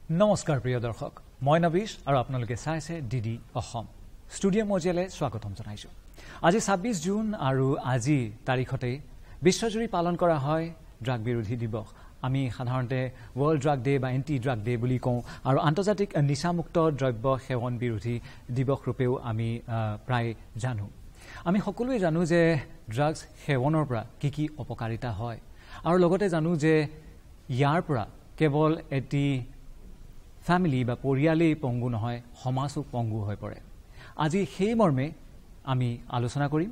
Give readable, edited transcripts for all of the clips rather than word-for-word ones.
নমস্কাৰ প্ৰিয় দৰ্শক মই নবিশ আৰু আপোনালোকে চাইছে ডিডি অসম ষ্টুডিঅ মজিয়ালে স্বাগতম জনাইছো আজি 26 জুন আৰু আজি তাৰিখতে বিশ্বজুৰি পালন কৰা হয় ড্ৰাগ বিৰোধী দিৱস আমি সাধাৰণতে ওয়াৰ্ল্ড ড্ৰাগ ডে বা এন্টি ড্ৰাগ ডে বুলি কওঁ আৰু আন্তৰ্জাতিক নিচামুক্ত দ্ৰব্য সেৱন বিৰোধী দিৱস ৰূপেও আমি প্ৰায় জানো আমি সকলোৱে জানো যে ড্ৰাগছ সেৱনৰ পৰা কি অপকাৰিতা হয় আৰু লগতে জানো যে ইয়াৰ পৰা কেৱল এটি ফ্যামিলি বা পৰিয়ালেই পংগু নহয় সমাজও পংগু হৈ পৰে আজি সেই মৰ্মে আমি আলোচনা কৰিম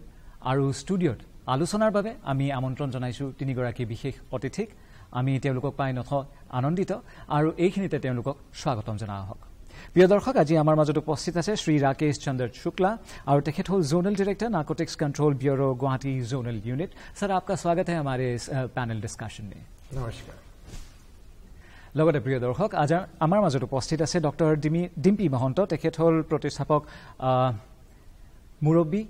আৰু ষ্টুডিঅত আলোচনাৰ বাবে আমি আমন্ত্ৰণ জনাইছো তিনিগৰাকী বিশেষ অতিথিক আমি তেওঁলোকক পাই নথ আনন্দিত আৰু এইখিনিতে তেওঁলোকক স্বাগতম জনাও হওক প্ৰিয় দৰ্শক আজি আমাৰ মাজত উপস্থিত আছে শ্ৰী ৰাকেশ চন্দ্ৰ শুক্লা और तेखत हो zonal director narcotics control bureau Guwahati zonal unit sir आपका स्वागत है हमारे इस पैनल डिस्कशन में नमस्कार লগতে প্ৰিয় দৰ্শক আজ আমাৰ মাজত উপস্থিত আছে ডক্টৰ ডিম্পি মহন্ত তেখেত হল প্ৰতিষ্ঠাপক মুৰব্বী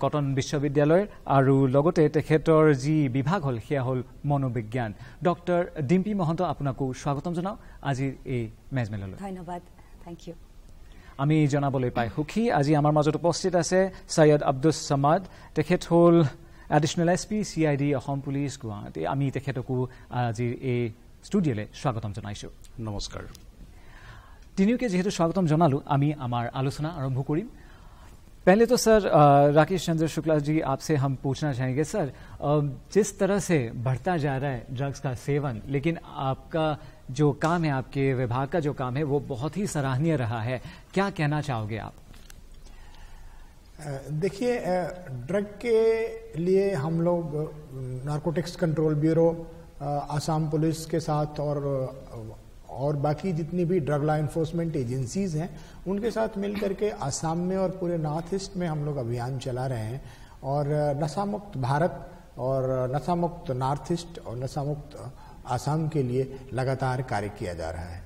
কটন বিশ্ববিদ্যালয় আৰু লগতে তেখেতৰ যি বিভাগ হল সেয়া হল মনোবিজ্ঞান ডক্টৰ ডিম্পি মহন্ত আপোনাকো স্বাগতম জনাও আজিৰ এই মেজমেললৈ ধন্যবাদ থ্যাংক ইউ আমি জনাবলৈ পাই সুখী আজি আমাৰ মাজত উপস্থিত আছে সৈয়দ আব্দুস সাম্মাদ তেখেত হল additional SP CID Assam police Guwahati আমি তেখেতকো আজিৰ এই ষ্টুডিঅলে স্বাগতম জনাইছো नमस्कार তিনিওকে যেহেতু স্বাগতম জনালো আমি আমাৰ আলোচনা আৰম্ভ কৰিম पहले तो सर राकेश चंद्र शुक्ला जी आपसे हम पूछना चाहेंगे सर जिस तरह से बढ़ता जा रहा है ड्रग्स का सेवन लेकिन आपका जो काम है आपके विभाग का जो काम है वो बहुत ही सराहनीय रहा है क्या कहना चाहोगे आप देखिए ड्रग के लिए हम लोग narcotics control bureau Assam police के साथ और बाकी जितनी भी ड्रग लॉ एनफोर्समेंट एजेंसीज हैं उनके साथ मिलकर के आसाम में और पूरे नॉर्थ ईस्ट में हम लोग अभियान चला रहे हैं और नशामुक्त भारत और नशामुक्त नॉर्थ ईस्ट और नशामुक्त आसाम के लिए लगातार कार्य किया जा रहा है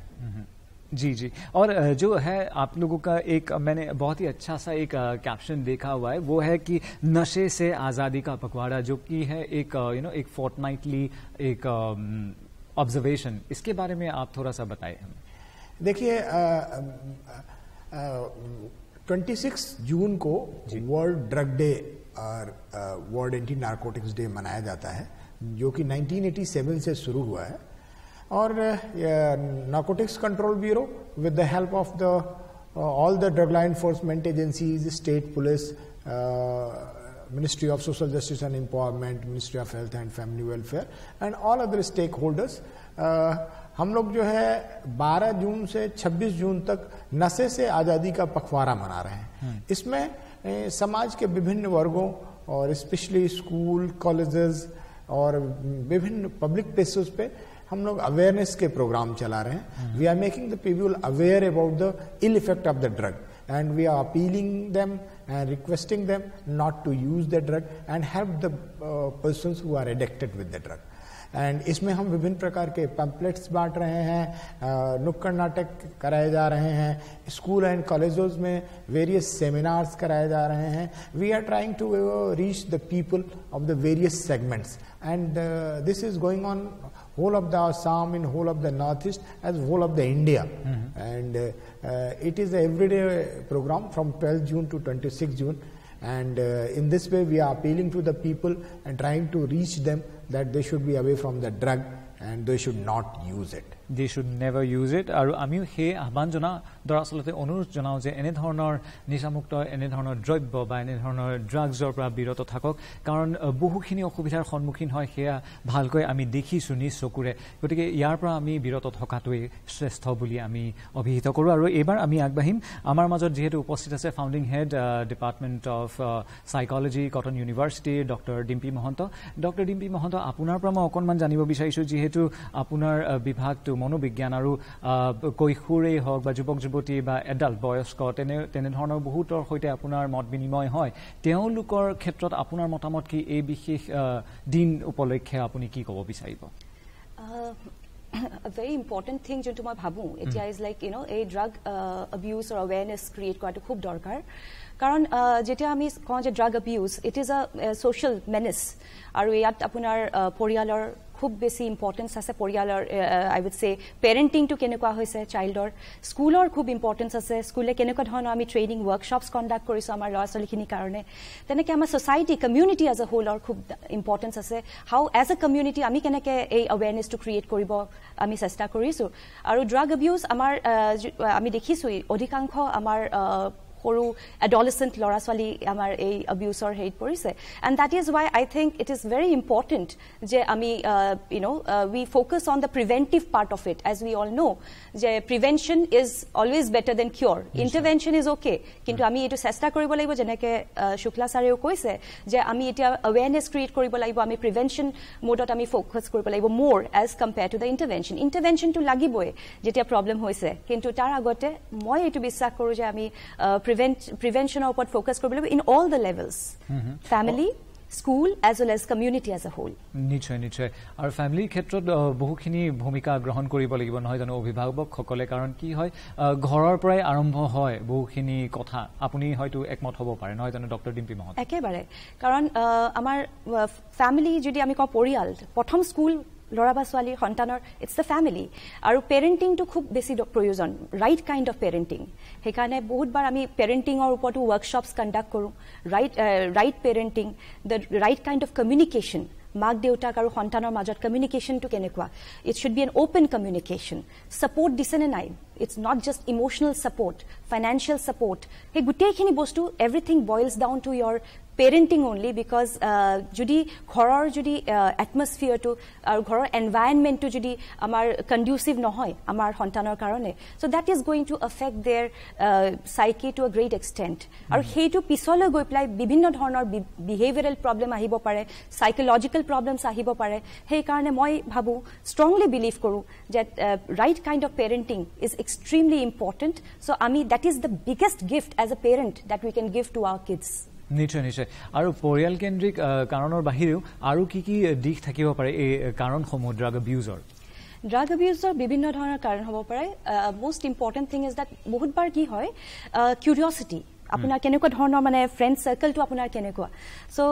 जी जी और जो है आप लोगों का एक मैंने बहुत ही अच्छा सा एक कैप्शन देखा हुआ है वो है कि नशे से आज़ादी का पखवाड़ा जो कि है एक एक फोर्टनाइटली एक ऑब्जर्वेशन इसके बारे में आप थोड़ा सा बताएं हमें देखिए 26 जून को वर्ल्ड ड्रग डे और वर्ल्ड एंटी नार्कोटिक्स डे मनाया जाता है जो कि 1987 से शुरू हुआ है और narcotics control bureau with the help of the all the drug law enforcement agencies state police Ministry of Social Justice and Empowerment, Ministry of Health and Family Welfare and all other stakeholders हम लोग जो है 12 जून से 26 जून तक नशे से आज़ादी का पखवाड़ा मना रहे हैं इसमें समाज के विभिन्न वर्गों और स्पेशली स्कूल कॉलेजेस और विभिन्न पब्लिक प्लेसेस पे हम लोग अवेयरनेस के प्रोग्राम चला रहे हैं we are making the people aware about the ill effect of the drug and we are appealing them and requesting them not to use the drug and help the persons who are addicted with the drug and इसमें हम विभिन्न प्रकार के pamphlets बांट रहे हैं नुक्कड़ नाटक कराए जा रहे हैं स्कूल एंड कॉलेजेस में वेरियस सेमिनार्स कराए जा रहे हैं we are trying to reach the people of the various segments and this is going on whole of the Assam in whole of the northeast as whole of the India and it is a everyday program from 12 June to 26 June and in this way we are appealing to the people and trying to reach them that they should be away from the drug and they should not use it they should never use it আৰু আমিও সেই আহ্বান জনা দৰাচলতে অনুৰোধ জনাও যে এনে ধৰণৰ নিচামুক্ত এনে ধৰণৰ দ্ৰব্য বা এনে ধৰণৰ ড্ৰাগছৰ পৰা বিৰত থাকক কাৰণ বহুখিনি অসুবিধাৰ সন্মুখীন হয় সেয়া ভালকৈ আমি দেখিছো নিজ চকুৰে গতিকে ইয়াৰ পৰা আমি বিৰত থকাটোৱে শ্ৰেষ্ঠ বুলি আমি অভিহিত কৰো আৰু এবাৰ আমি আগবাঢ়িম আমাৰ মাজত যেহেতু উপস্থিত আছে founding head department of psychology cotton university doctor Dimpi Mahanta আপোনাৰ পৰা মই অকণমান জানিব বিচাৰিছো যেহেতু আপোনাৰ বিভাগটো মনোবিজ্ঞান আৰু কৈশোৰেই হওক বা যুৱক যুৱতী বা এডাল্ট বয়স্ক তেনেধৰণৰ বহুতৰ সৈতে আপোনাৰ মত বিনিময় হয় তেওঁলোকৰ ক্ষেত্ৰত আপোনাৰ মতামত কি এই বিশেষ দিন উপলক্ষে আপুনি কি ক'ব বিচাৰিব a very important thing jontu moi bhabu etia is like a drug abuse or awareness create কৰাটো খুব দৰকাৰ কাৰণ যেতিয়া আমি কওঁ যে drug abuse it is a social menace আৰু ইয়াত আপোনাৰ পৰিয়ালৰ খুব বেছি ইম্পৰ্টেন্স আছে পৰিয়ালৰ আই উড সে পেৰেন্টিং টু কেনেকুৱা হৈছে চাইল্ডৰ স্কুলৰ খুব ইম্পৰ্টেন্স আছে স্কুলে কেনেকুৱা ধৰণৰ আমি ট্ৰেইনিং ওয়াৰ্কশ্বপছ কণ্ডাক্ট কৰিছো আমাৰ ল'ৰা ছোৱালীখিনিৰ কাৰণে তেনেকৈ আমাৰ সোসাইটি কমিউনিটি এজ এ হোলৰ খুব ইম্পৰ্টেন্স আছে হাউ এজ এ কমিউনিটি আমি কেনেকৈ এই অৱেৰনেছটো ক্ৰিয়েট কৰিব আমি চেষ্টা কৰিছো আৰু ড্ৰাগ এবিউজ আমাৰ আমি দেখিছো অধিকাংশ আমাৰ সৰু adolescent ল'ৰা ছোৱালী আমাৰ এই abuse-ৰ হেৰিত পৰিছে and that is why I think it is very important যে আমি we focus on the preventive part of it as we all know যে prevention is always better than cure intervention is okay কিন্তু আমি এটো চেষ্টা কৰিব লাগিব যেনেকৈ শুক্লা ছাৰেও কৈছে যে আমি এটা awareness create কৰিব লাগিব আমি prevention মোডত আমি ফোকাস কৰিব লাগিব more as compared to the intervention to লাগিবই যেতিয়া প্ৰবলেম হৈছে কিন্তু তাৰ আগতে মই এটো বিশ্বাস কৰো যে আমি prevention upon focus in all the levels family school as well as community as a whole নিশ্চয় আৰু ফ্যামিলিৰ ক্ষেত্ৰত বহুখিনি ভূমিকা গ্ৰহণ কৰিব লাগিব নহয় জানো অভিভাৱক সকলে কাৰণ কি হয় ঘৰৰ পৰাই আৰম্ভ হয় বহুখিনি কথা আপুনি হয়তো একমত হ'ব পাৰে নহয় জানো ডক্টৰ ডিম্পি মহন্ত একেবাৰে কাৰণ আমাৰ ফ্যামিলি যদি আমি কওঁ পৰিয়াল প্ৰথম স্কুল লৰা বা ছোৱালীৰ সন্তানৰ ইটস দ্য ফ্যামিলি আৰু পেৰেন্টিংটো খুব বেছি প্ৰয়োজন ৰাইট কাইণ্ড অফ পেৰেন্টিং সেইকাৰণে বহুতবাৰ আমি পেৰেন্টিঙৰ ওপৰতো ওয়াৰ্কশ্বপছ কণ্ডাক্ট কৰোঁ right parenting the right kind of communication মাক দেউতাক আৰু সন্তানৰ মাজত কমিউনিকেশ্যনটো কেনেকুৱা it should be an open communication support দিছেনে নাই it's not just emotional support financial support সেই গোটেইখিনি বস্তু everything boils down to your parenting only because jodi ghorar jodi atmosphere to ar ghorar environment to jodi amar conducive nohoy amar hontanor karone so that is going to affect their psyche to a great extent aru heitu pisole goi play bibhinno dhornor behavioral problem ahibo pare psychological problems ahibo pare hei karone moi bhabu strongly believe koru that right kind of parenting is extremely important so ami that is the biggest gift as a parent that we can give to our kids নিশ্চয় আৰু পৰিয়াল কেন্দ্ৰিক কাৰণৰ বাহিৰেও আৰু কি দিশ থাকিব পাৰে এই কাৰণসমূহ ড্ৰাগ এবিউজৰ বিভিন্ন ধৰণৰ কাৰণ হ'ব পাৰে most important thing is that বহুতবাৰ কি হয় কিউৰিঅসিটি আপোনাৰ কেনেকুৱা ধৰণৰ মানে ফ্ৰেণ্ড সাৰ্কেলটো আপোনাৰ কেনেকুৱা সো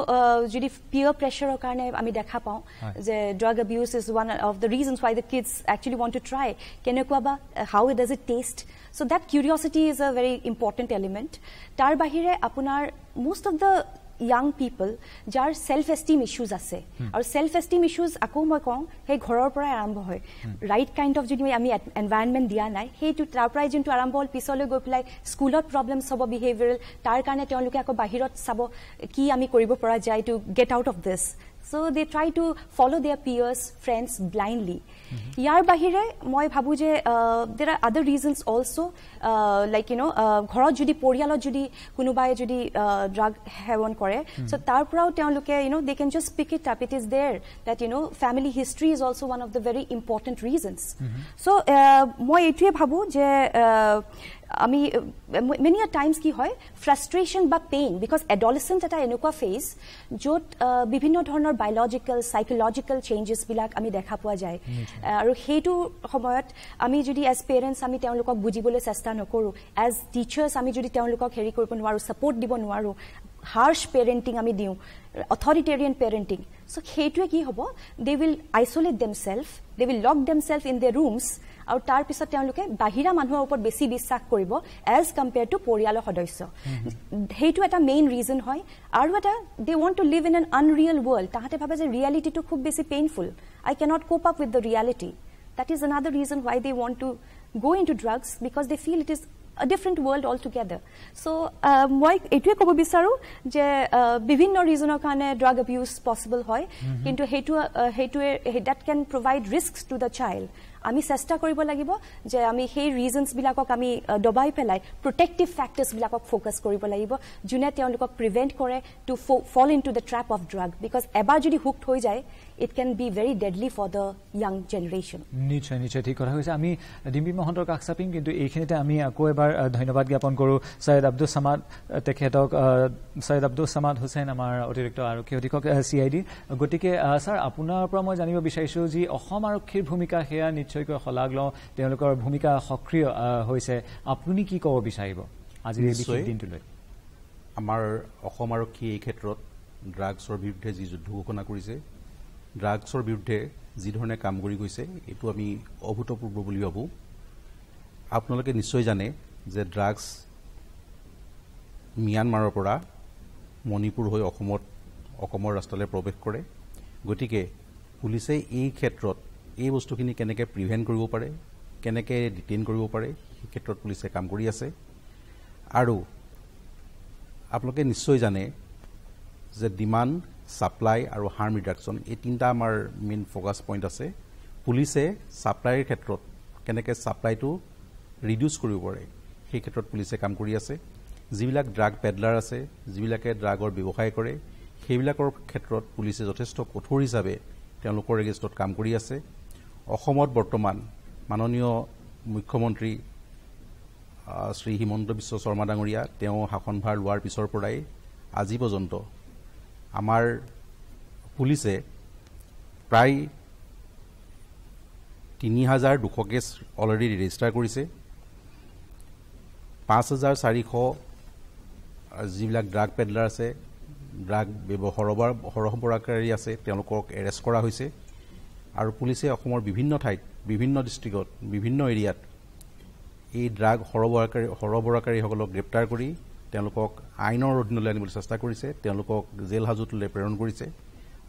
যদি পিয়াৰ প্ৰেছাৰৰ কাৰণে আমি দেখা পাওঁ যে drug abuse is one of the reasons why the kids actually want to try কেনেকুৱা বা how does it taste so that curiosity is a very important element tar bahire apunar most of the young people jar self esteem issues ase aru self esteem issues ako moi kong he ghoror pora arambho hoy right kind of jodi ami environment dia nai he to tar prai jintu arambho hol pisole goi play schoolot problems hobo behavioral tar karone teoluke ako bahirot sabo ki ami koribo pora jai to get out of this so they try to follow their peers friends blindly yar bahire moi bhabu je there are other reasons also like ghorot jodi poriyalot jodi kunubai jodi drug heaven kore so tar porao teoluke they can just pick it up it is there that family history is also one of the very important reasons so moi etue bhabu je আমি many a times কি হয় frustration বা pain because adolescent এটা এনেকুৱা phase যত বিভিন্ন ধৰণৰ biological psychological changes বিলাক আমি দেখা পোৱা যায় আৰু হেতু সময়ত আমি যদি as parents আমি তেওঁলোকক বুজিবলৈ চেষ্টা নকৰো as teachers আমি যদি তেওঁলোকক হেৰি কৰিব নোৱাৰো support দিব নোৱাৰো harsh parenting ami diu authoritarian parenting so hetu ki hobo they will isolate themselves they will lock themselves in their rooms aru tar pisot teluke bahira manhur upor besi bissak koribo as compared to poriyalo hodosyo hetu eta main reason hoy aru eta they want to live in an unreal world tahate bhabe je reality to khub besi painful I cannot cope up with the reality that is another reason why they want to go into drugs because they feel it is a different world altogether so moi etue kobo bisaru je bibhinno reasoner kane drug abuse possible hoy kintu hetu that can provide risks to the child আমি চেষ্টা কৰিব লাগিব যে আমি সেই ৰিজনস বিলাকক আমি দবাই পেলাই প্ৰটেক্টিভ ফ্যাক্টৰস বিলাকক ফোকাস কৰিব লাগিব জুনে তেওঁলোকক প্ৰিভেন্ট কৰে to fall into the trap of drug because এবাৰ যদি হুকড হৈ যায় it can be very deadly for the young generation নিশ্চয় ঠিক কথা হৈছে আমি ডিম্পি মহন্তৰ কাকচাপিং কিন্তু এইখিনিতে আমি আকৌ এবাৰ ধন্যবাদ জ্ঞাপন কৰো সৈয়দ আব্দুস সামাদ তেখেতক সৈয়দ আব্দুস সামাদ হুসেন আমাৰ অতিৰিক্ত আৰক্ষী অধীক্ষক CID গতিকে স্যাৰ আপোনাৰ পৰা মই জানিব বিচাৰিছো যে অসম আৰক্ষীৰ ভূমিকা হেয়া নিশ্চয়কৈ হলাগল তেওঁলোকৰ ভূমিকা সক্ৰিয় হৈছে আপুনি কি ক'ব বিচাৰিব আজি এই বিশেষ দিনটোলৈ আমাৰ অসম আৰক্ষী এই ক্ষেত্ৰত ড্ৰাগছৰ বিৰুদ্ধে যি যুদ্ধ ঘোষণা কৰিছে ড্ৰাগছৰ বিৰুদ্ধে যি ধৰণে কাম কৰি গৈছে এইটো আমি অভূতপূৰ্ব বুলি ভাবোঁ আপোনালোকে নিশ্চয় জানে যে ড্ৰাগছ ম্যানমাৰৰ পৰা মণিপুৰ হৈ অসমৰ ৰাস্তালৈ প্ৰৱেশ কৰে গতিকে পুলিচে এই ক্ষেত্ৰত এই বস্তুখিনি কেনেকৈ প্ৰিভেণ্ট কৰিব পাৰে কেনেকৈ ডিটেইন কৰিব পাৰে সেই ক্ষেত্ৰত পুলিচে কাম কৰি আছে আৰু আপোনালোকে নিশ্চয় জানে যে ডিমাণ্ড ছাপ্লাই আৰু হাৰ্ম ৰিডাকশ্যন এই তিনিটা আমাৰ মেইন ফ'কাছ পইণ্ট আছে পুলিচে ছাপ্লাইৰ ক্ষেত্ৰত কেনেকৈ ছাপ্লাইটো ৰিডিউচ কৰিব পাৰে সেই ক্ষেত্ৰত পুলিচে কাম কৰি আছে যিবিলাক ড্ৰাগ পেডলাৰ আছে যিবিলাকে ড্ৰাগৰ ব্যৱসায় কৰে সেইবিলাকৰ ক্ষেত্ৰত পুলিচে যথেষ্ট কঠোৰ হিচাপে তেওঁলোকৰ এগেইনষ্টত কাম কৰি আছে অসমত বৰ্তমান মাননীয় মুখ্যমন্ত্ৰী শ্ৰী হিমন্ত বিশ্ব শৰ্মা ডাঙৰীয়া তেওঁ শাসনভাৰ লোৱাৰ পিছৰ পৰাই আজি পৰ্যন্ত আমাৰ পুলিচে প্ৰায় ৩,২০০ কেছ অলৰেডি ৰেজিষ্টাৰ কৰিছে ৫,৪০০ যিবিলাক ড্ৰাগ পেডলাৰ আছে ড্ৰাগ সৰবৰাহকাৰী আছে তেওঁলোকক এৰেষ্ট কৰা হৈছে আৰু পুলিচে অসমৰ বিভিন্ন ঠাইত বিভিন্ন ডিষ্ট্ৰিক্টত বিভিন্ন এৰিয়াত এই ড্ৰাগ সৰবৰাহকাৰীসকলক গ্ৰেপ্তাৰ কৰি তেওঁলোকক আইনৰ অধীনলৈ আনিবলৈ চেষ্টা কৰিছে তেওঁলোকক জেল হাজতলৈ প্ৰেৰণ কৰিছে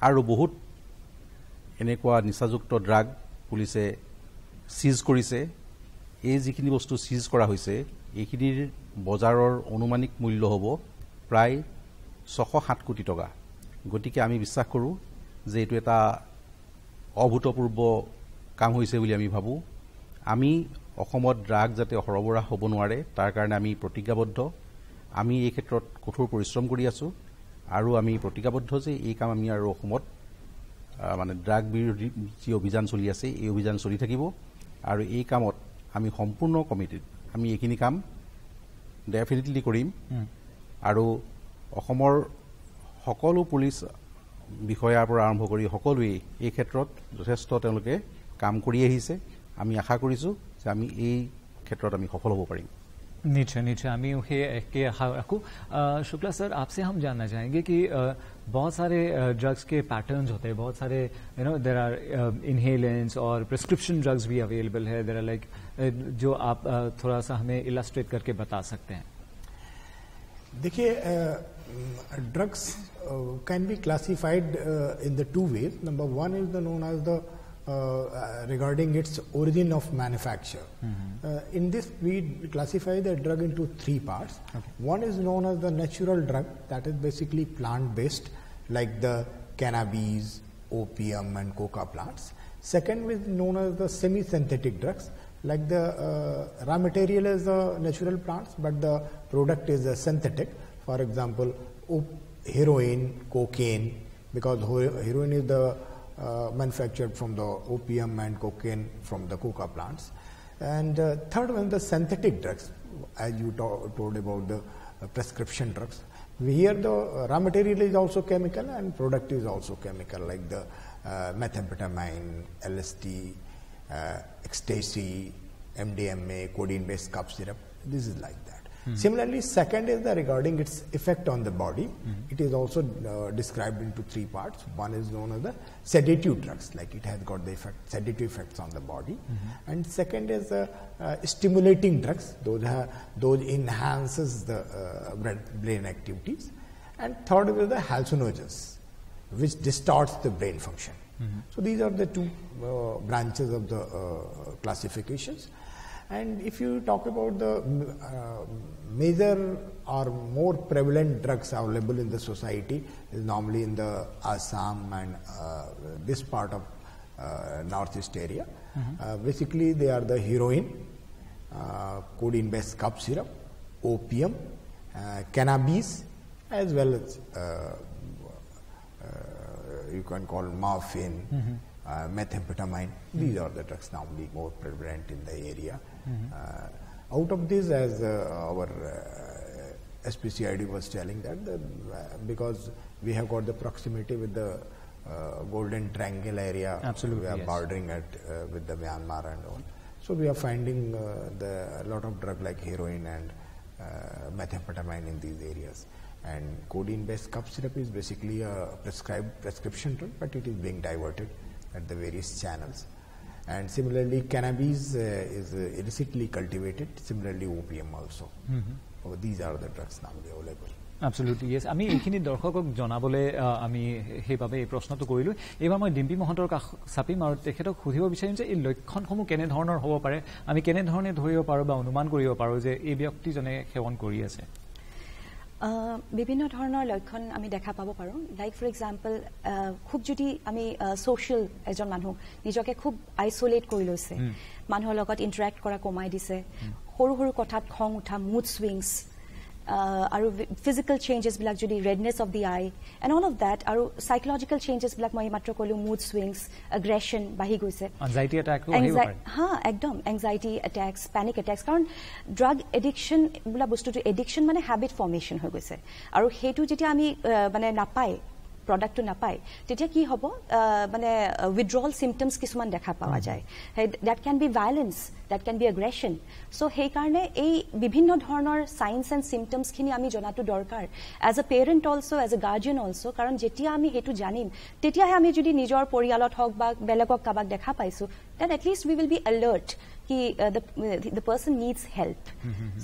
আৰু বহুত এনেকুৱা নিচাযুক্ত ড্ৰাগ পুলিচে চিজ কৰিছে এই যিখিনি বস্তু চিজ কৰা হৈছে এইখিনিৰ বজাৰৰ অনুমানিক মূল্য হ'ব প্ৰায় ৬০৭ কোটি টকা গতিকে আমি বিশ্বাস কৰোঁ যে এইটো এটা অভূতপূৰ্ব কাম হৈছে বুলি আমি ভাবোঁ আমি অসমত ড্ৰাগ যাতে সৰবৰাহ হ'ব নোৱাৰে তাৰ কাৰণে আমি প্ৰতিজ্ঞাবদ্ধ আমি এই ক্ষেত্ৰত কঠোৰ পৰিশ্ৰম কৰি আছোঁ আৰু আমি প্ৰতিজ্ঞাবদ্ধ যে এই কাম আমি আৰু অসমত মানে ড্ৰাগ বিৰোধী যি অভিযান চলি আছে এই অভিযান চলি থাকিব আৰু এই কামত আমি সম্পূৰ্ণ কমিটেড আমি এইখিনি কাম ডেফিনেটলি কৰিম আৰু অসমৰ সকলো পুলিচ বিষয়াৰ পৰা আৰম্ভ কৰি সকলোৱে এই ক্ষেত্ৰত যথেষ্ট তেওঁলোকে কাম কৰি আহিছে আমি আশা কৰিছোঁ যে আমি এই ক্ষেত্ৰত আমি সফল হ'ব পাৰিম नीचे नीचे हमें के रखूँ शुक्ला सर आपसे हम जानना चाहेंगे कि बहुत सारे ड्रग्स के पैटर्न्स होते हैं बहुत सारे देर आर इनहेलेंट्स और प्रिस्क्रिप्शन ड्रग्स भी अवेलेबल है देर आर लाइक जो आप थोड़ा सा हमें इलस्ट्रेट करके बता सकते हैं देखिए drugs can be classified in the two ways number one is the known as the regarding its origin of manufacture. In this, we classify the drug into three parts. Okay. One is known as the natural drug, that is basically plant-based, like the cannabis, opium, and coca plants. Second is known as the semi-synthetic drugs, like the raw material is the natural plants, but the product is synthetic. For example, heroin, cocaine, because heroin is the manufactured from the opium and cocaine from the coca plants. And third one, the synthetic drugs, as you told about the prescription drugs. Here the raw material is also chemical and product is also chemical, like the methamphetamine, LSD, ecstasy, MDMA, codeine-based cough syrup. This is like that. Similarly, second is the regarding its effect on the body. It is also described into three parts. One is known as the sedative drugs, like it has got the sedative effects on the body. And second is the stimulating drugs. Those enhances the brain activities. And third is the hallucinogens, which distorts the brain function. So these are the two branches of the classifications. And if you talk about the major or more prevalent drugs available in the society, is normally in the Assam and this part of northeast area. Basically, they are the heroin, codeine-based cough syrup, opium, cannabis, as well as you can call morphine. Methamphetamine, these are the drugs normally more prevalent in the area. Out of this, as our SPCID was telling that because we have got the proximity with the Golden Triangle area, absolutely, we are bordering with the Myanmar and all. So we are finding a lot of drug like heroin and methamphetamine in these areas. And codeine-based cough syrup is basically a prescribed prescription drug, but it is being diverted at the various channels. And similarly, cannabis is illicitly cultivated. Similarly, opium also. So these are the drugs now available. Absolutely, yes. আমি এইখিনি দৰ্শকক জনাবলৈ আমি সেইভাবে এই প্ৰশ্নটো কৰিলো। এবাৰ মই ডিম্পি মহন্তৰ চাপিম আৰু তেখেতক সুধিব বিচাৰিম যে এই লক্ষণসমূহ কেনে ধৰণৰ হ'ব পাৰে, আমি কেনে ধৰণে ধৰিব পাৰো বা অনুমান কৰিব পাৰো যে এই ব্যক্তিজনে সেৱন কৰি আছে। বিভিন্ন ধৰণৰ লক্ষণ আমি দেখা পাব পাৰো। লাইক ফৰ এক্সাম্পল খুব যদি আমি সোশ্যাল এজন মানুহ নিজকে খুব আইসোলেট কৰি লৈছে, মানুহৰ লগত ইন্টাৰেক্ট কৰা কমাই দিছে, সৰু সৰু কথাত খং উঠা, মুড সুইংছ, আৰু ফিজিক্যাল চেঞ্জেছ বিলাক যদি redness of the eye and all of that, আৰু সাইকোলজিক্যাল চেঞ্জেছ বিলাক মই মাত্ৰ কলো মুড সুইংছ, এগ্ৰেছন বাঢ়ি গৈছে, এংজাইটি এটাক একদম এংজাইটি এটেক্স, পেনিক এটেক্স। কাৰণ ড্ৰাগ এডিকশ্যন বোলা বস্তুটো এডিকশ্যন মানে হেবিট ফৰ্মেশ্যন হৈ গৈছে, আৰু সেইটো যেতিয়া আমি মানে নাপায় প্ৰডাক্টটো নাপায় তেতিয়া কি হ'ব, মানে উইথড্ৰল চিমটমছ কিছুমান দেখা পোৱা যায়। That can be violence, that can be aggression. So' সেইকাৰণে এই বিভিন্ন ধৰণৰ চাইন্স এণ্ড চিমটমছখিনি আমি জনাটো দৰকাৰ as a parent also', as a guardian also', কাৰণ যেতিয়া আমি সেইটো জানিম তেতিয়াহে আমি যদি নিজৰ পৰিয়ালত হওক বা বেলেগক কাৰোবাক দেখা পাইছোঁ, then at least we will be alert কি the person needs help.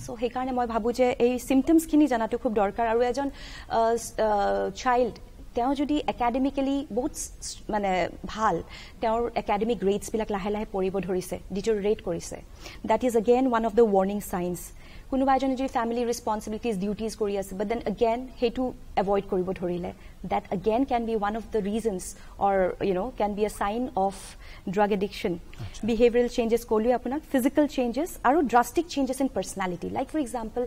So' সেইকাৰণে মই ভাবোঁ যে এই চিমটমছখিনি জনাটো খুব দৰকাৰ। আৰু এজন চাইল্ড তেওঁ যদি একাডেমিকেলি বহুত মানে ভাল, তেওঁৰ একাডেমিক গ্ৰেডছবিলাক লাহে লাহে পৰিব ধৰিছে, ডিটেৰিয়েট কৰিছে, that is again one of the warning signs. কোনোবা এজনে যদি ফেমিলি ৰেছপনচিবিলিটিজ ডিউটিজ কৰি আছে বাট দেন এগেইন সেইটো এভইড কৰিব ধৰিলে, that again can be one of the reasons or can be a sign of drug addiction. Behavioural changes ক'লোৱে আপোনাক, ফিজিকেল চেঞ্জেছ আৰু drastic changes in personality. Like for example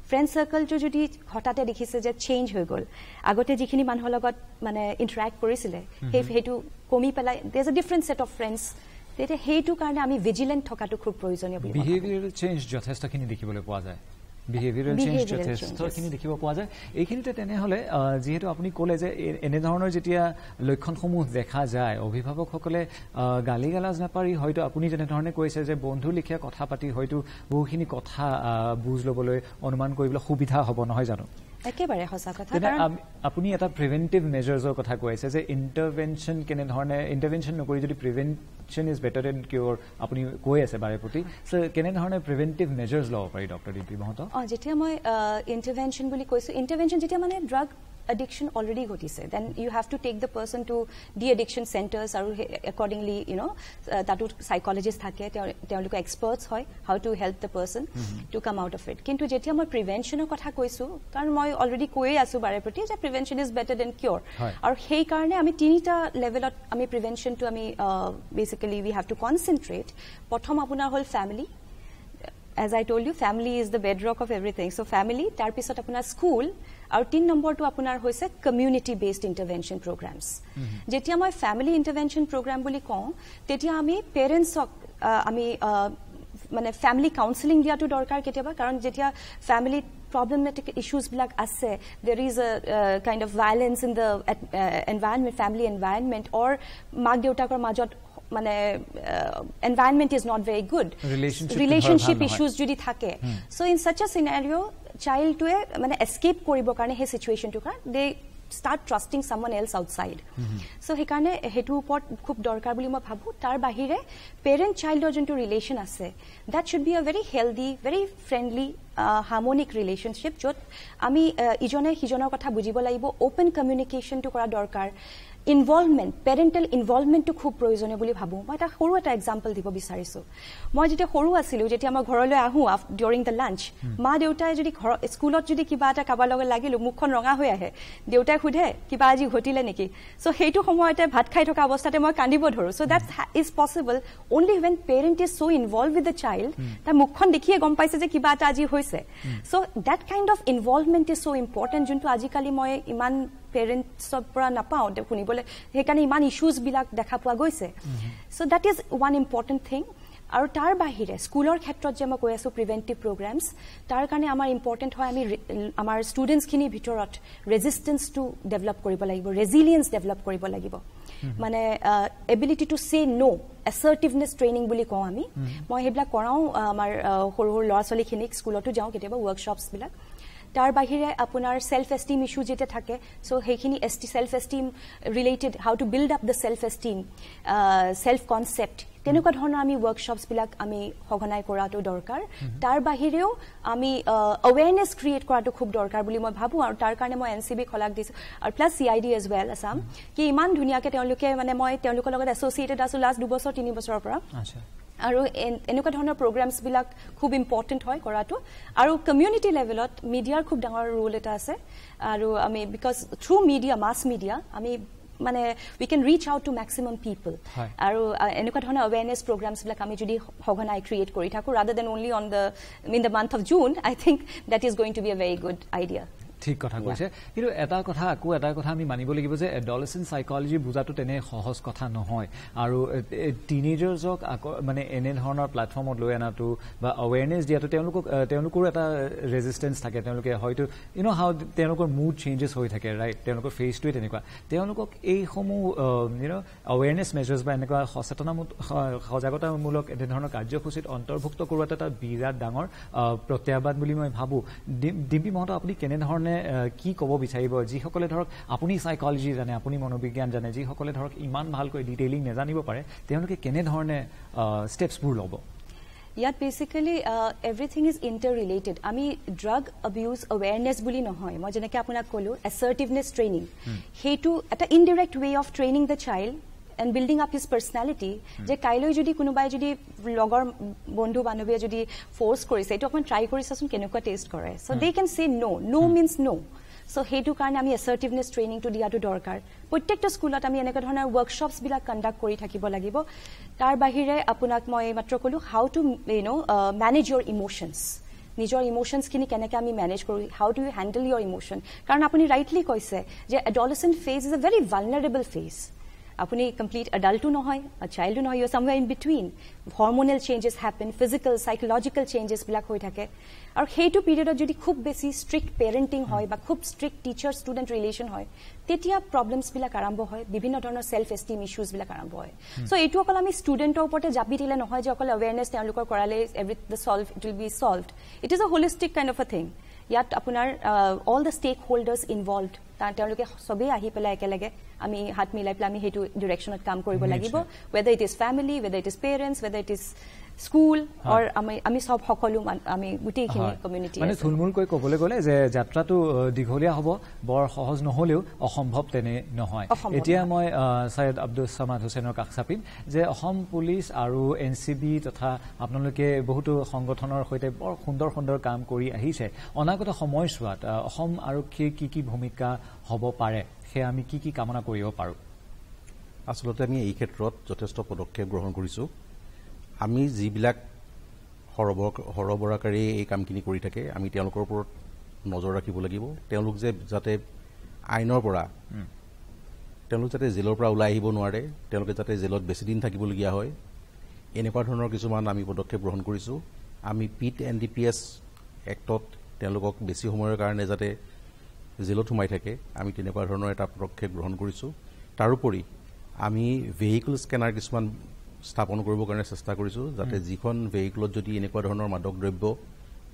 friend চাৰ্কলটো যদি হঠাতে দেখিছে যে চেঞ্জ হৈ গ'ল, আগতে যিখিনি মানুহৰ লগত মানে ইণ্টাৰেক্ট কৰিছিলে সেইটো কমি পেলাই there is a different set of friends, তেতিয়া সেইটো কাৰণে আমি ভিজিলেণ্ট থকাটো খুব প্ৰয়োজনীয় বুলি বিহেভিয়াৰেল চেঞ্জ যথেষ্টখিনি দেখিবলৈ পোৱা যায়। বিহেভিয়াৰেল চেঞ্জ যথেষ্টখিনি দেখিব পোৱা যায়। এইখিনিতে তেনেহ'লে যিহেতু আপুনি ক'লে যে এনেধৰণৰ যেতিয়া লক্ষণসমূহ দেখা যায়, অভিভাৱকসকলে গালি গালাজ নাপাৰি হয়তো আপুনি যেনেধৰণে কৈছে যে বন্ধুৰ লেখীয়া কথা পাতি হয়তো বহুখিনি কথা বুজ ল'বলৈ, অনুমান কৰিবলৈ সুবিধা হ'ব, নহয় জানো? একেবাৰে সঁচা কথা। আপুনি এটা প্ৰিভেণ্টিভ মেজাৰ্ছৰ কথা কৈ আছে যে ইণ্টাৰভেনশ্যন কেনেধৰণে, ইণ্টাৰভেনশ্যন নকৰি যদি প্ৰিভেনশ্যন ইজ বেটাৰ দেন কিয়ৰ আপুনি কৈ আছে বাৰে প্ৰতি, চ' কেনেধৰণে প্ৰিভেণ্টিভ মেজাৰ্ছ ল'ব পাৰি ডক্টৰ ডিম্পী মহন্ত? যেতিয়া মই ইণ্টাৰভেনশ্যন বুলি কৈছোঁ, ইণ্টাৰভেনশ্যন যেতিয়া মানে ড্ৰাগ addiction already ঘটিছে, then you have to take the person to de-addiction centers আৰু accordingly তাতো psychologist থাকে, তেওঁলোকে experts হয় how to help the person to come out of it. কিন্তু যেতিয়া মই প্ৰিভেনশ্যনৰ কথা কৈছোঁ, কাৰণ মই অলৰেডি কৈয়ে আছোঁ বাৰে প্ৰতি যে প্ৰিভেনশ্যন ইজ বেটাৰ দেন কিয়ৰ, আৰু সেইকাৰণে আমি তিনিটা লেভেলত আমি প্ৰিভেনশ্যনটো আমি basically we have to concentrate. প্ৰথম আপোনাৰ হ'ল family. As I told you, family is the bedrock of everything. So family, tar pisot apunar school, aru 3 number to apunar hoise community based intervention programs. Jetia moi family intervention program boli kau, tetia ami parents ok ami mane family counseling dia to dorkar ketiaba, karon jetia family problematic issues bilak ase, there is a kind of violence in the environment, family environment, or mag deutakor majot মানে environment is not very good, relationship issues jodi thake, so in such a scenario child to মানে escape koribo karone he situation to kar they start trusting someone else outside. So he karone hetu upor khub dorkar boli moi bhabu. Tar bahire parent child or jonto relation ase, that should be a very healthy, very friendly, harmonic relationship jot ami ijone hijonor kotha bujibo laibo, open communication to kora dorkar, involvement, parental ইনভলভমেণ্টটো খুব প্ৰয়োজনীয় বুলি ভাবোঁ। মই এটা সৰু এটা example দিব বিচাৰিছোঁ। মই যেতিয়া সৰু আছিলোঁ, যেতিয়া মই ঘৰলৈ আহোঁ ডিউৰিং দ্য লাঞ্চ, মা দেউতাই যদি স্কুলত যদি কিবা এটা কাৰোবাৰ লগত লাগিলোঁ, মুখখন ৰঙা হৈ আহে, দেউতাই সোধে কিবা আজি ঘটিলে নেকি, চ' সেইটো সময়তে ভাত খাই থকা অৱস্থাতে মই কান্দিব ধৰোঁ। So' that is possible only when parent is so' involve with the child, তাৰ মুখখন দেখিয়ে গম পাইছে যে কিবা এটা আজি হৈছে। So' that kind of involvement is so' important, যোনটো আজিকালি মই ইমান পেৰেণ্টছৰ পৰা নাপাওঁ শুনিবলৈ, সেইকাৰণে ইমান ইছ্যুজ বিলাক দেখা পোৱা গৈছে। So' that is one important thing. আৰু তাৰ বাহিৰে স্কুলৰ ক্ষেত্ৰত যে মই কৈ আছোঁ প্ৰিভেণ্টিভ প্ৰগ্ৰামছ, তাৰ কাৰণে আমাৰ ইম্পৰ্টেণ্ট হয় আমি আমাৰ ষ্টুডেণ্টছখিনিৰ ভিতৰত ৰেজিষ্টেঞ্চটো ডেভেলপ কৰিব লাগিব, ৰেজিলিয়েঞ্চ ডেভেলপ কৰিব লাগিব, মানে এবিলিটি টু চে ন', এছাৰ্টিভনেছ ট্ৰেইনিং বুলি কওঁ আমি। মই সেইবিলাক কৰাওঁ আমাৰ সৰু সৰু ল'ৰা ছোৱালীখিনিক, স্কুলতো যাওঁ কেতিয়াবা ৱৰ্কশ্বপছবিলাক। তাৰ বাহিৰে আপোনাৰ সেলফ এষ্টিম ইস্যু যেটা থাকে সো হেখিনি self esteem related how to build up the self esteem self concept তেনেকুৱা ধৰণৰ আমি ওয়াৰ্কশ্বপছ বিলাক আমি সঘনাই কৰাটো দৰকাৰ তাৰ বাহিৰেও আমি অৱেৰনেছ ক্ৰিয়েট কৰাটো খুব দৰকাৰ বুলি মই ভাবো আৰু তাৰ কাৰণে মই এনসিবি খলাক দিছো আৰু plus CID as well Assam কি ইমান ধুনিয়াকে তেওঁলোকে মানে মই তেওঁলোকৰ লগত এছ'চিয়েটেড আছো লাষ্ট 2 বছৰ 3 বছৰৰ পৰা আচ্ছা আৰু এনেকুৱা ধৰণৰ প্ৰগ্ৰামছ বিলাক খুব ইম্পৰ্টেন্ট হয় কৰাটো আৰু কমিউনিটি লেভেলত মিডিয়াৰ খুব ডাঙৰ ৰোল এটা আছে আৰু আমি because through media mass media আমি মানে we can reach out to maximum people আৰু এনেকুৱা ধৰণৰ awareness programs বিলাক আমি যদি সঘনাই ক্ৰিয়েট কৰি থাকো rather than only in the month of June I think that is going to be a very good idea ঠিক কথা কৈছে কিন্তু এটা কথা আমি মানিব লাগিব যে এডলেসেন্ট সাইকোলজি বুজাটো তেনে সহজ কথা নহয় আৰু টিনেজাৰ্ছক মানে এনে ধৰণৰ প্ল্যাটফৰ্মত লৈ আনাটো বা অৱেৰনেছ দিয়াটো তেওঁলোকৰ এটা ৰেজিস্টেন্স থাকে তেওঁলোকে হয়তো হাউ তেওঁলোকৰ মুড চেঞ্জেছ হৈ থাকে ৰাইট তেওঁলোকৰ ফেচটোৱে তেনেকুৱা তেওঁলোকক এই সমূহ অৱেৰনেছ মেজাৰ্ছ বা এনেকুৱা সজাগতামূলক এনে ধৰণৰ কাৰ্যসূচীত অন্তৰ্ভুক্ত কৰোৱাটো এটা বিৰাট ডাঙৰ প্ৰত্যাহ্বান বুলি মই ভাবো ডিম্পি মহন্ত আপুনি কেনে ধৰণে কি ক'ব বিচাৰিব যিসকলে ধৰক আপুনি সাইকোলজি জানে আপুনি মনোবিজ্ঞান জানে যিসকলে ধৰক ইমান ভালকৈ ডিটেইলিং নেজানিব পাৰে তেওঁলোকে কেনে ধৰণে ষ্টেপছবোৰ ল'ব ইয়াত বেসিক্যালি এভৰিথিং ইজ ইন্টাৰৰিলেটেড আমি ড্ৰাগ অবিউজ অৱেৰনেছ বুলি নহয় মই যেনেকৈ আপোনাক ক'লো এছাৰ্টিভনেছ ট্ৰেইনিং সেইটো এটা indirect way of training the child and building up his personality যে কাইলৈ যদি কোনোবাই যদি লগৰ বন্ধু বান্ধৱীয়ে যদি ফোৰ্স কৰিছে এটো অকমান ট্ৰাই কৰিছাচোন কেনেকুৱা টেষ্ট কৰে so they can say no means no so হেতু কাৰণে আমি এছাৰ্টিভনেছ ট্ৰেইনিং টু দিয়াটো দৰকাৰ প্ৰত্যেকটা স্কুলত আমি এনেকুৱা ধৰণৰ ওয়াৰ্কশ্বপছ বিলাক কণ্ডাক্ট কৰি থাকিব লাগিব তাৰ বাহিৰে আপোনাক মই মাত্ৰ ক'লো how to manage your emotions নিজৰ ইমোশনছ খিনি কেনেকৈ আমি মেনেজ কৰো how do you handle your emotion কাৰণ আপুনি ৰাইটলি কৈছে যে adolescent phase is a very vulnerable phase আপনি কমপ্লিট এডাল্টো নহয় চাইল্ডো নহয় you somewhere in between hormonal changes happen physical psychological changes বিলাক হৈ থাকে আৰু সেইটো পিৰিয়ডত যদি খুব বেছি ষ্ট্ৰিক্ট পেৰেণ্টিং হয় বা খুব ষ্ট্ৰিক্ট টিচাৰ ষ্টুডেণ্ট ৰিলেশ্যন হয় তেতিয়া প্ৰব্লেমছ বিলাক আৰম্ভ হয় বিভিন্ন ধৰণৰ সেলফ এষ্টিম ইস্যুজ বিলাক আৰম্ভ হয় সো এইটো অকল আমি ষ্টুডেণ্টৰ ওপৰতে জাপি দিলে নহয় যে অকল এৱেৰনেছ তেওঁলোকৰ কৰালে it will be solved it is a holistic kind of a thing ইয়াত আপোনাৰ all the stakeholders involved তেওঁলোকে সবেই আহি পেলাই একেলগে আমি হাত মিলাই পেলাই আমি সেইটো ডিৰেকশ্যনত কাম কৰিব লাগিব whether it is family whether it is parents whether it is school or আমি সব সকলো আমি গুটেইখিনি কমিউনিটি মানে থুলমুলকৈ ক'বলৈ গ'লে যে যাত্ৰাটো দীঘলীয়া হ'ব বৰ সহজ নহলেও অসম্ভৱ তেনে নহয় এতিয়া মই সৈয়দ আব্দুছ সামাদ হুছেইনৰ কাষ চাপিম যে অসম পুলিচ আৰু এনসিবি তথা আপোনালোকে বহুতো সংগঠনৰ সৈতে বৰ সুন্দৰ কাম কৰি আহিছে অনাগত সময়ছোৱাত অসম আৰক্ষীৰ কি ভূমিকা হ'ব পাৰে সে আমি কি কামনা কৰিব পাৰো আসলতে আমি এই ক্ষেত্ৰত যথেষ্ট পদক্ষেপ গ্ৰহণ কৰিছো আমি যিবিলাক হৰবৰাকাৰী এই কামখিনি কৰি থাকে আমি তেওঁলোকৰ ওপৰত নজৰ ৰাখিব লাগিব তেওঁলোক যে যাতে আইনৰ পৰা তেওঁলোক যাতে জেলৰ পৰা ওলাই আহিব নোৱাৰে তেওঁলোকে যাতে জেলত বেছি দিন থাকিবলগীয়া হয় এনেকুৱা ধৰণৰ কিছুমান আমি পদক্ষেপ গ্ৰহণ কৰিছোঁ আমি পিট NDPS এক্টত তেওঁলোকক বেছি সময়ৰ কাৰণে যাতে জেলত সোমাই থাকে আমি তেনেকুৱা ধৰণৰ এটা পদক্ষেপ গ্ৰহণ কৰিছোঁ তাৰোপৰি আমি ভেহিকল স্কেনাৰ কিছুমান স্থাপন কৰিবৰ কাৰণে চেষ্টা কৰিছোঁ যাতে যিখন ভেহিকলত যদি এনেকুৱা ধৰণৰ মাদক দ্ৰব্য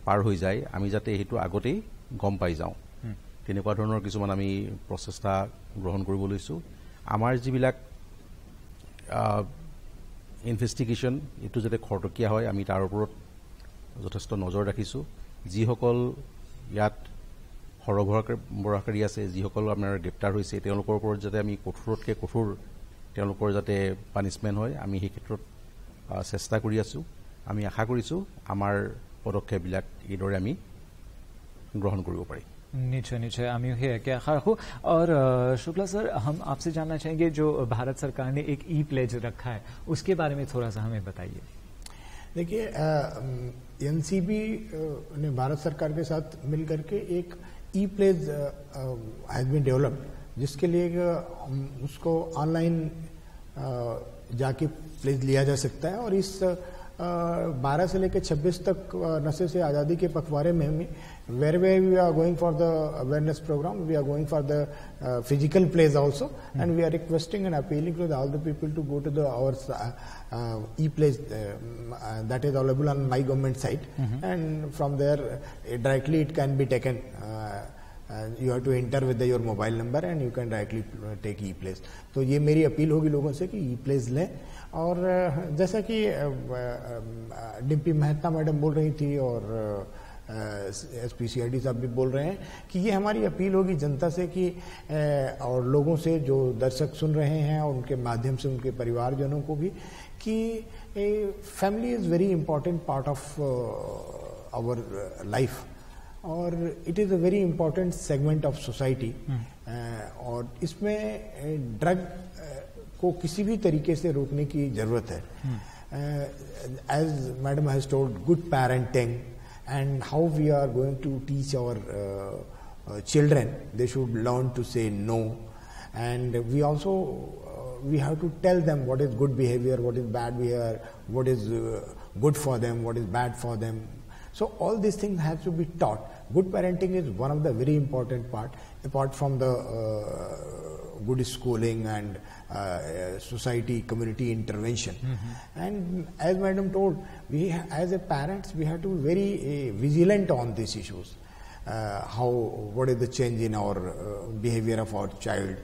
পাৰ হৈ যায় আমি যাতে সেইটো আগতেই গম পাই যাওঁ তেনেকুৱা ধৰণৰ কিছুমান আমি প্ৰচেষ্টা গ্ৰহণ কৰিব লৈছোঁ আমাৰ যিবিলাক ইনভেষ্টিগেশ্যন এইটো যাতে খৰতকীয়া হয় আমি তাৰ ওপৰত যথেষ্ট নজৰ ৰাখিছোঁ যিসকল ইয়াত হৰবৰাকাৰী আছে যিসকল আমাৰ গ্ৰেপ্তাৰ হৈছে তেওঁলোকৰ ওপৰত যাতে আমি কঠোৰতকৈ কঠোৰ তেওঁলোকৰ যাতে পানিছমেণ্ট হয় আমি সেই ক্ষেত্ৰত চেষ্টা কৰি আছোঁ আমি আশা কৰিছোঁ আমাৰ পদক্ষেপবিলাক এইদৰে আমি গ্ৰহণ কৰিব পাৰিম निश्चय आमी क्या आशा रखूं और शुक्ला सर हम आपसे जानना चाहेंगे जो भारत सरकार ने एक ई प्लेज रखा है उसके बारे में थोड़ा सा हमें बताइए देखिए एनसीबी ने भारत सरकार के साथ मिलकर के एक ई प्लेज हैज बीन डेवलप्ड जिसके लिए उसको ऑनलाइन जाके प्लेज लिया जा सकता है और इस 12 से लेकर 26 तक नशे से आज़ादी के पखवाड़े में where we are going for the awareness program, we are going for the physical plays also, and we are requesting and appealing to all the people to go to our e-plays that is available on my government site, and from there directly it can be taken. You have to enter with your mobile number and you can directly take e-plays. तो ये मेरी appeal होगी लोगों से कि e-plays लें. और जैसा कि डिम्पी महंता मैडम बोल रही थी और SPCID साहब भी बोल रहे हैं कि ये हमारी अपील होगी जनता से कि और लोगों से जो दर्शक सुन रहे हैं और उनके माध्यम से उनके परिवारजनों को भी कि family is very important part of our life और it is a very important segment of society. और इसमें ड्रग को किसी भी तरीके से रोकने की ज़रूरत है. As madam has told, good parenting and how we are going to teach our children. They should learn to say no, and we also we have to tell them what is good behavior, what is bad behavior, what is good for them, what is bad for them. So all these things have to be taught. Good parenting is one of the very important part, apart from the good schooling and society, community intervention. And as madam told, we as a parents, we have to be very vigilant on these issues. What is the change in our behavior of our child,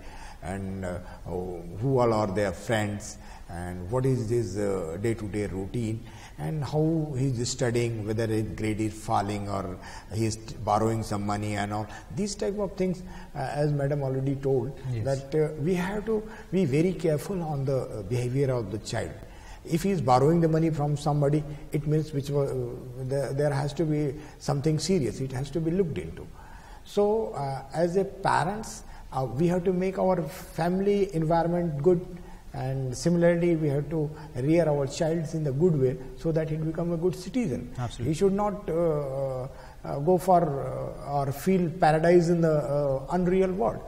and who all are their friends, and what is his day-to-day routine, and how he is studying, whether his grade is falling or he is borrowing some money and all. These type of things, as madam already told, that we have to be very careful on the behavior of the child. If he is borrowing the money from somebody, it means there has to be something serious. It has to be looked into. So, as a parents, we have to make our family environment good. And similarly, we have to rear our child in the good way so that he become a good citizen. Absolutely. He should not go for or feel paradise in the unreal world.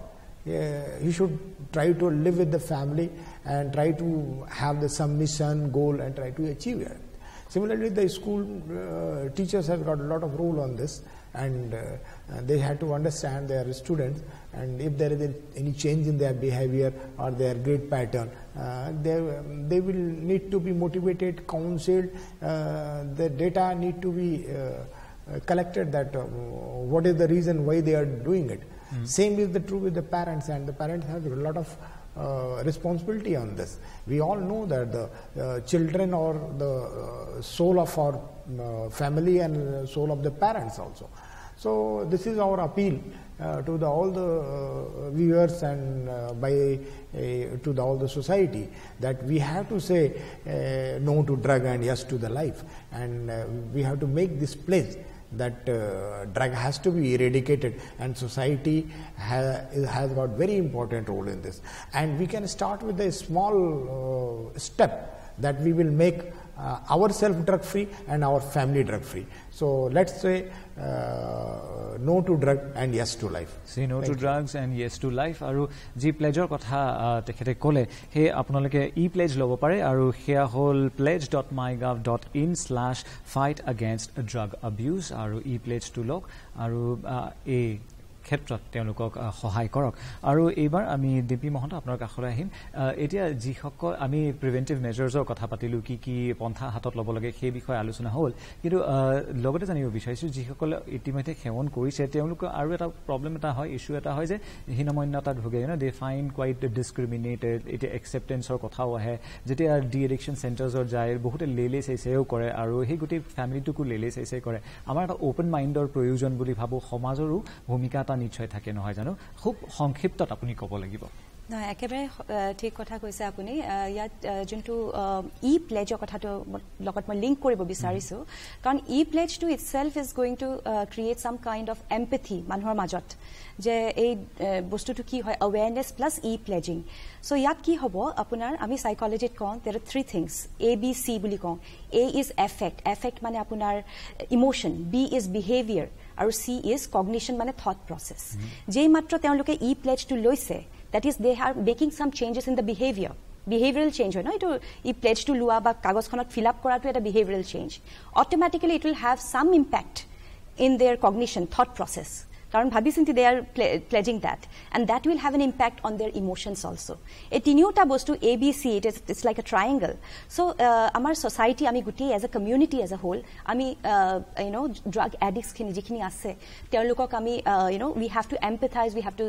He should try to live with the family and try to have some mission, goal, and try to achieve it. Similarly, the school teachers have got a lot of role on this, and they have to understand their students, and if there is any change in their behavior or their grade pattern, they will need to be motivated, counseled. The data need to be collected, that what is the reason why they are doing it. Same is true with the parents, and the parents have a lot of responsibility on this. We all know that the children are the soul of our family and soul of the parents also. So this is our appeal to all the viewers and to all the society, that we have to say no to drug and yes to the life, and we have to make this pledge that drug has to be eradicated, and society has got very important role in this. And we can start with a small step, that we will make ourselves drug free and our family drug free. So let's say no to drug and yes to life. Say no to drugs and yes to life. Aru ji pledge kotha tekhete kole he apnaloke e pledge lobo pare aru hea hol pledge.mygov.in/fight against drug abuse aru e pledge to lok aru a ক্ষেত্ৰত তেওঁলোকক সহায় কৰক. আৰু এইবাৰ আমি ডিম্পী মহন্ত আপোনাৰ কাষলৈ আহিম. এতিয়া যিসকল আমি প্ৰিভেন্টিভ মেজাৰ্ছৰ কথা পাতিলোঁ, কি কি পন্থা হাতত ল'ব লাগে সেই বিষয়ে আলোচনা হ'ল, কিন্তু লগতে জানিব বিচাৰিছোঁ যিসকলে ইতিমধ্যে সেৱন কৰিছে তেওঁলোকৰ আৰু এটা প্ৰব্লেম এটা হয়, ইছ্যু এটা হয় যে হীনমন্যতাত ভোগে. দে ফাইন কোৱাইট ডিছক্ৰিমিনেটেড. এতিয়া একচেপ্টেঞ্চৰ কথাও আহে. যেতিয়া ডি এডিকশ্যন চেণ্টাৰ্ছত যায় বহুতে লেলে চাইছেও কৰে আৰু সেই গোটেই ফেমিলিটোকো লেলে চাইছে কৰে. আমাৰ এটা অ'পেন মাইণ্ডৰ প্ৰয়োজন বুলি ভাবোঁ. সমাজৰো ভূমিকা এটা নিশ্চয় থাকে, নহয় জানো? খুব সংক্ষিপ্তত আপুনি ক'ব লাগিব. নহয়, একেবাৰে ঠিক কথা কৈছে আপুনি. ইয়াত যোনটো ই প্লেজৰ কথাটো লগত মই লিংক কৰিব বিচাৰিছোঁ, কাৰণ ই প্লেজটো ইটছেল্ফ ইজ গোয়িং টু ক্ৰিয়েট চাম কাইণ্ড অফ এম্পেথি মানুহৰ মাজত, যে এই বস্তুটো কি হয়, এৱেৰনেছ প্লাছ ই প্লেজিং. চ' ইয়াত কি হ'ব আপোনাৰ, আমি চাইকলজিত কওঁ দেৰ আৰ 3 থিংছ, ABC বুলি কওঁ. A ইজ এফেক্ট মানে আপোনাৰ ইম'শ্যন, B ইজ বিহেভিয়াৰ, আৰু C ইজ কগনিশ্যন মানে থট প্ৰচেছ. যেই মাত্ৰ তেওঁলোকে ই প্লেজটো লৈছে, that is they are making some changes in the behavior behavioral change হয় ন এটো ই pledge to লোৱা বা কাগজখনত fill up কৰাটো এটা behavioral change automatically it will have some impact in their cognition thought process কারণ ভাবি চিন্তি they are pledging that and that will have an impact on their emotions also এই তিনিওটা বস্তু ABC it's like a triangle so আমাৰ society আমি গুটি as a community as a whole আমি drug addicts খিনি যিখিনি আছে তেওঁলোকক আমি we have to empathize we have to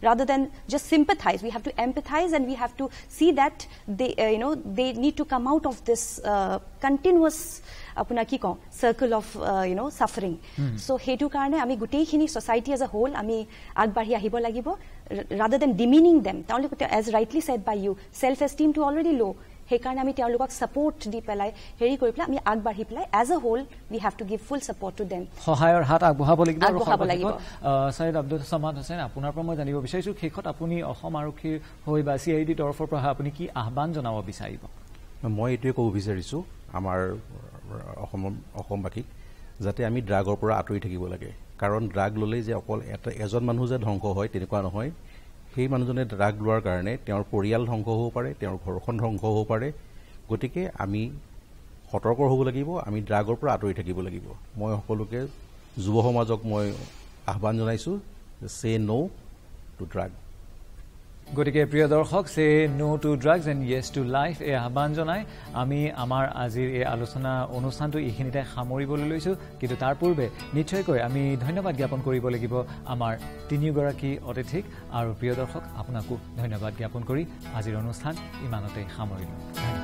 rather than just sympathize we have to empathize and we have to see that they they need to come out of this continuous আপোনাৰ কি কওঁ circle of suffering so হেতু কাৰণে আমি গুটেইখিনি society as a whole আমি আগবাঢ়ি আহিব লাগিব rather than demeaning them as rightly said by you self esteem to already low সেই কাৰণে আমি তেওঁলোকক support দি পেলাই হেৰি কৰি পেলাই আমি আগবাঢ়ি পেলাই as a whole we have to give full support to them সহায়ৰ হাত আগবঢ়াব লাগিব সৈয়দ আব্দুল সামাদ হুছেইন আপোনাৰ পৰা মই জানিব বিচাৰিছো শেষত আপুনি অসম আৰক্ষীৰ হৈ বা CID তৰফৰ পৰা আপুনি কি আহ্বান জনাব বিচাৰিব মই এটোৱে ক'ব বিচাৰিছো আমাৰ অসমবাসীক যাতে আমি ড্ৰাগৰ পৰা আঁতৰি থাকিব লাগে কাৰণ ড্ৰাগ ললে যে অকল এজন মানুহ যে ধ্বংস হয় তেনেকুৱা নহয় সেই মানুহজনে ড্ৰাগ লোৱাৰ কাৰণে তেওঁৰ পৰিয়াল ধ্বংস হ'ব পাৰে তেওঁৰ ঘৰখন ধ্বংস হ'ব পাৰে গতিকে আমি সতৰ্ক হ'ব লাগিব আমি ড্ৰাগৰ পৰা আঁতৰি থাকিব লাগিব মই সকলোকে যুৱ সমাজক মই আহ্বান জনাইছো সে নো টু ড্ৰাগ গতিকে প্ৰিয় দৰ্শক say no to drugs and yes to life এই আহ্বান জনাই আমি আমাৰ আজিৰ এই আলোচনা অনুষ্ঠানটো এইখিনিতে সামৰিবলৈ লৈছোঁ কিন্তু তাৰ পূৰ্বে নিশ্চয়কৈ আমি ধন্যবাদ জ্ঞাপন কৰিব লাগিব আমাৰ তিনিগৰাকী অতিথিক আৰু প্ৰিয় দৰ্শক আপোনাকো ধন্যবাদ জ্ঞাপন কৰি আজিৰ অনুষ্ঠান ইমানতে সামৰিলোঁ